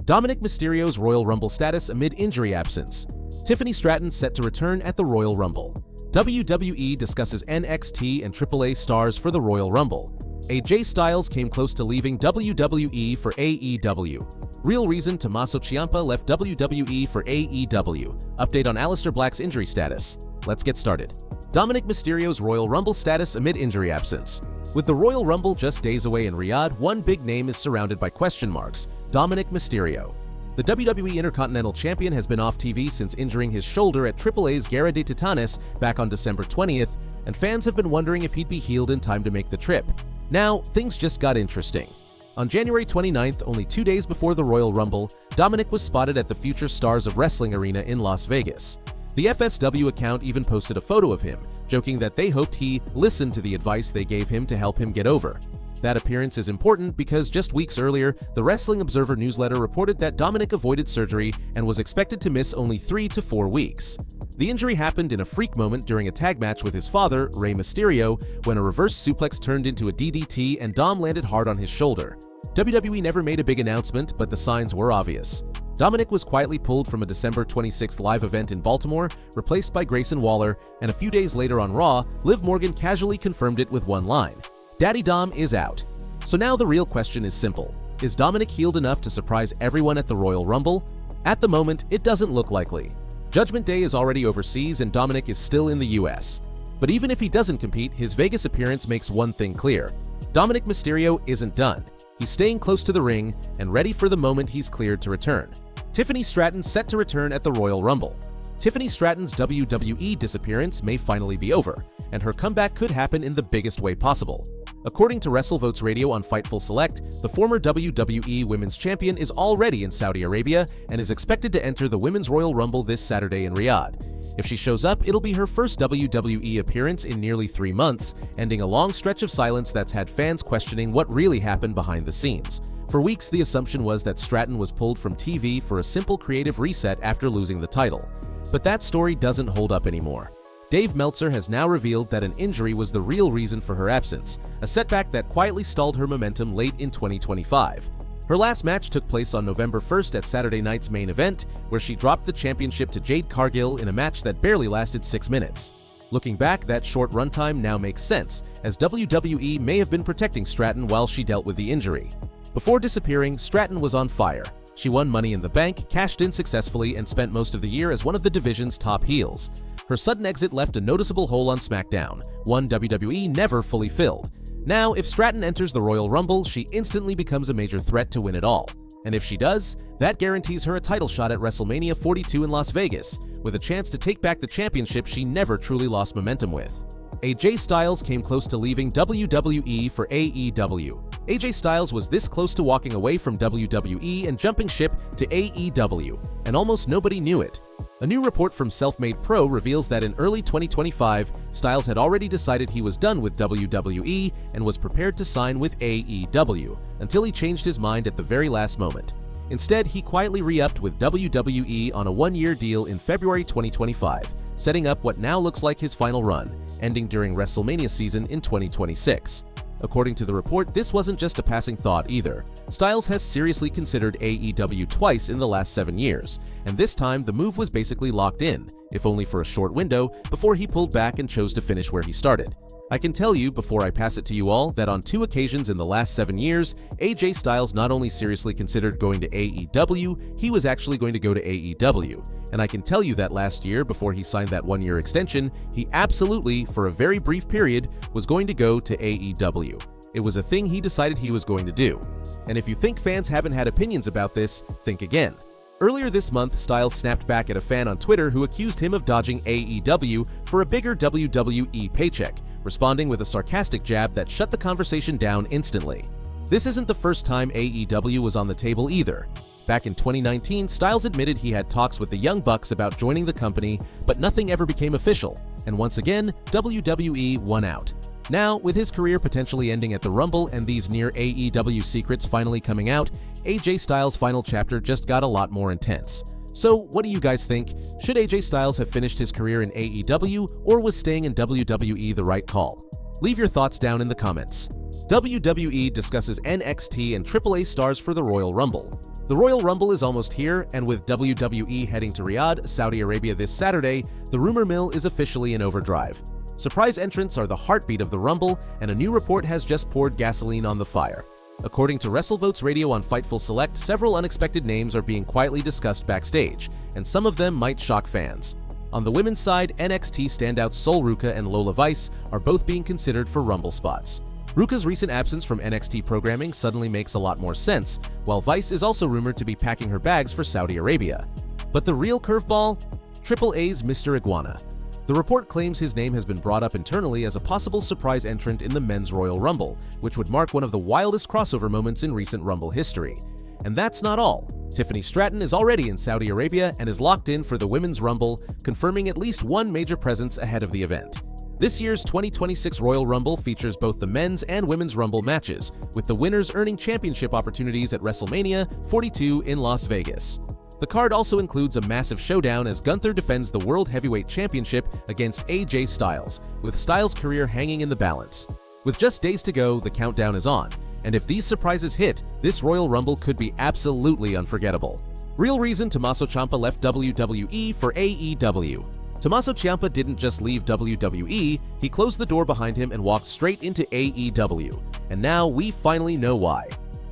Dominik Mysterio's Royal Rumble status amid injury absence. Tiffany Stratton set to return at the Royal Rumble. WWE discusses NXT and AAA stars for the Royal Rumble. AJ Styles came close to leaving WWE for AEW. Real reason Tommaso Ciampa left WWE for AEW. Update on Aleister Black's injury status. Let's get started. Dominik Mysterio's Royal Rumble status amid injury absence. With the Royal Rumble just days away in Riyadh, one big name is surrounded by question marks: Dominik Mysterio. The WWE Intercontinental Champion has been off TV since injuring his shoulder at AAA's Guerra de Titanes back on December 20th, and fans have been wondering if he'd be healed in time to make the trip. Now, things just got interesting. On January 29th, only 2 days before the Royal Rumble, Dominik was spotted at the Future Stars of Wrestling Arena in Las Vegas. The FSW account even posted a photo of him, joking that they hoped he listened to the advice they gave him to help him get over. That appearance is important because just weeks earlier, the Wrestling Observer newsletter reported that Dominik avoided surgery and was expected to miss only 3 to 4 weeks. The injury happened in a freak moment during a tag match with his father, Rey Mysterio, when a reverse suplex turned into a DDT and Dom landed hard on his shoulder. WWE never made a big announcement, but the signs were obvious. Dominik was quietly pulled from a December 26th live event in Baltimore, replaced by Grayson Waller, and a few days later on Raw, Liv Morgan casually confirmed it with one line: "Daddy Dom is out." So now the real question is simple. Is Dominik healed enough to surprise everyone at the Royal Rumble? At the moment, it doesn't look likely. Judgment Day is already overseas and Dominik is still in the US. But even if he doesn't compete, his Vegas appearance makes one thing clear: Dominik Mysterio isn't done. He's staying close to the ring and ready for the moment he's cleared to return. Tiffany Stratton set to return at the Royal Rumble. Tiffany Stratton's WWE disappearance may finally be over, and her comeback could happen in the biggest way possible. According to WrestleVotes Radio on Fightful Select, the former WWE Women's Champion is already in Saudi Arabia and is expected to enter the Women's Royal Rumble this Saturday in Riyadh. If she shows up, it'll be her first WWE appearance in nearly 3 months, ending a long stretch of silence that's had fans questioning what really happened behind the scenes. For weeks, the assumption was that Stratton was pulled from TV for a simple creative reset after losing the title. But that story doesn't hold up anymore. Dave Meltzer has now revealed that an injury was the real reason for her absence, a setback that quietly stalled her momentum late in 2025. Her last match took place on November 1st at Saturday night's main event, where she dropped the championship to Jade Cargill in a match that barely lasted 6 minutes. Looking back, that short runtime now makes sense, as WWE may have been protecting Stratton while she dealt with the injury. Before disappearing, Stratton was on fire. She won Money in the Bank, cashed in successfully, and spent most of the year as one of the division's top heels. Her sudden exit left a noticeable hole on SmackDown, one WWE never fully filled. Now, if Stratton enters the Royal Rumble, she instantly becomes a major threat to win it all. And if she does, that guarantees her a title shot at WrestleMania 42 in Las Vegas, with a chance to take back the championship she never truly lost momentum with. AJ Styles came close to leaving WWE for AEW. AJ Styles was this close to walking away from WWE and jumping ship to AEW, and almost nobody knew it. A new report from Selfmade Pro reveals that in early 2025, Styles had already decided he was done with WWE and was prepared to sign with AEW, until he changed his mind at the very last moment. Instead, he quietly re-upped with WWE on a 1-year deal in February 2025, setting up what now looks like his final run, ending during WrestleMania season in 2026. According to the report, this wasn't just a passing thought either. Styles has seriously considered AEW twice in the last 7 years, and this time the move was basically locked in, if only for a short window, before he pulled back and chose to finish where he started. I can tell you, before I pass it to you all, that on 2 occasions in the last 7 years, AJ Styles not only seriously considered going to AEW, he was actually going to go to AEW. And I can tell you that last year, before he signed that 1-year extension, he absolutely, for a very brief period, was going to go to AEW. It was a thing he decided he was going to do. And if you think fans haven't had opinions about this, think again. Earlier this month, Styles snapped back at a fan on Twitter who accused him of dodging AEW for a bigger WWE paycheck, responding with a sarcastic jab that shut the conversation down instantly. This isn't the first time AEW was on the table either. Back in 2019, Styles admitted he had talks with the Young Bucks about joining the company, but nothing ever became official, and once again, WWE won out. Now, with his career potentially ending at the Rumble and these near AEW secrets finally coming out, AJ Styles' final chapter just got a lot more intense. So, what do you guys think? Should AJ Styles have finished his career in AEW, or was staying in WWE the right call? Leave your thoughts down in the comments. WWE discusses NXT and AAA stars for the Royal Rumble. The Royal Rumble is almost here, and with WWE heading to Riyadh, Saudi Arabia this Saturday, the rumor mill is officially in overdrive. Surprise entrants are the heartbeat of the Rumble, and a new report has just poured gasoline on the fire. According to WrestleVotes Radio on Fightful Select, several unexpected names are being quietly discussed backstage, and some of them might shock fans. On the women's side, NXT standouts Sol Ruca and Lola Vice are both being considered for Rumble spots. Ruca's recent absence from NXT programming suddenly makes a lot more sense, while Vice is also rumored to be packing her bags for Saudi Arabia. But the real curveball? AAA's Mr. Iguana. The report claims his name has been brought up internally as a possible surprise entrant in the Men's Royal Rumble, which would mark one of the wildest crossover moments in recent Rumble history. And that's not all. Tiffany Stratton is already in Saudi Arabia and is locked in for the Women's Rumble, confirming at least one major presence ahead of the event. This year's 2026 Royal Rumble features both the Men's and Women's Rumble matches, with the winners earning championship opportunities at WrestleMania 42 in Las Vegas. The card also includes a massive showdown as Gunther defends the World Heavyweight Championship against AJ Styles, with Styles' career hanging in the balance. With just days to go, the countdown is on, and if these surprises hit, this Royal Rumble could be absolutely unforgettable. Real reason Tommaso Ciampa left WWE for AEW. Tommaso Ciampa didn't just leave WWE, he closed the door behind him and walked straight into AEW, and now we finally know why.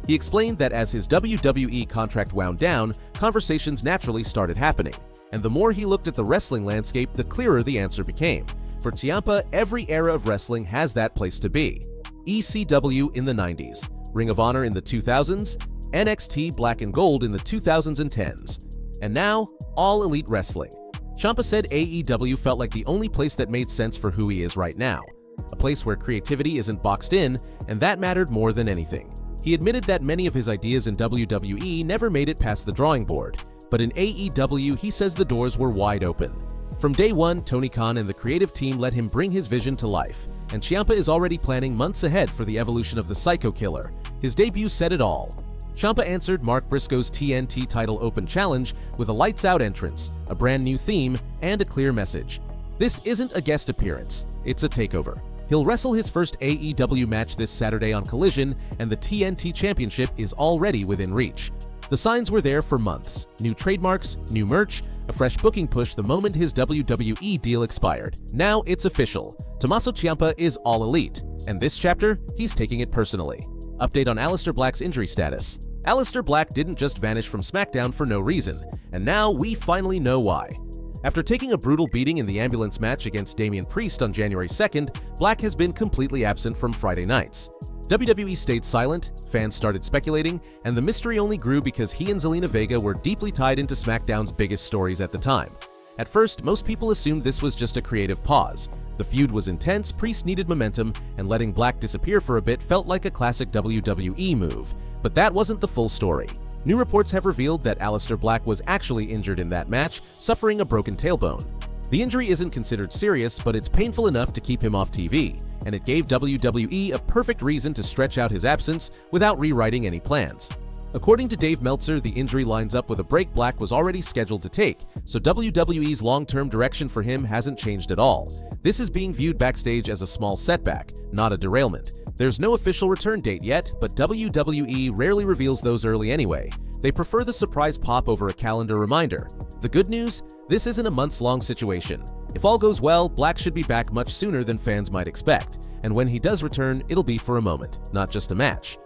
He explained that as his WWE contract wound down, conversations naturally started happening, and the more he looked at the wrestling landscape, the clearer the answer became. For Ciampa, every era of wrestling has that place to be. ECW in the 90s, Ring of Honor in the 2000s, NXT Black and Gold in the 2010s, and now, All Elite Wrestling. Ciampa said AEW felt like the only place that made sense for who he is right now, a place where creativity isn't boxed in, and that mattered more than anything. He admitted that many of his ideas in WWE never made it past the drawing board, but in AEW he says the doors were wide open. From day one, Tony Khan and the creative team let him bring his vision to life, and Ciampa is already planning months ahead for the evolution of the Psycho Killer. His debut said it all. Ciampa answered Mark Briscoe's TNT title open challenge with a lights-out entrance, a brand new theme, and a clear message. This isn't a guest appearance, it's a takeover. He'll wrestle his first AEW match this Saturday on Collision, and the TNT Championship is already within reach. The signs were there for months. New trademarks, new merch, a fresh booking push the moment his WWE deal expired. Now it's official. Tommaso Ciampa is All Elite, and this chapter, he's taking it personally. Update on Aleister Black's injury status. Aleister Black didn't just vanish from SmackDown for no reason, and now we finally know why. After taking a brutal beating in the ambulance match against Damian Priest on January 2nd, Black has been completely absent from Friday nights. WWE stayed silent, fans started speculating, and the mystery only grew because he and Zelina Vega were deeply tied into SmackDown's biggest stories at the time. At first, most people assumed this was just a creative pause. The feud was intense, Priest needed momentum, and letting Black disappear for a bit felt like a classic WWE move. But that wasn't the full story. New reports have revealed that Aleister Black was actually injured in that match, suffering a broken tailbone. The injury isn't considered serious, but it's painful enough to keep him off TV, and it gave WWE a perfect reason to stretch out his absence without rewriting any plans. According to Dave Meltzer, the injury lines up with a break Black was already scheduled to take, so WWE's long-term direction for him hasn't changed at all. This is being viewed backstage as a small setback, not a derailment. There's no official return date yet, but WWE rarely reveals those early anyway. They prefer the surprise pop over a calendar reminder. The good news? This isn't a months-long situation. If all goes well, Black should be back much sooner than fans might expect, and when he does return, it'll be for a moment, not just a match.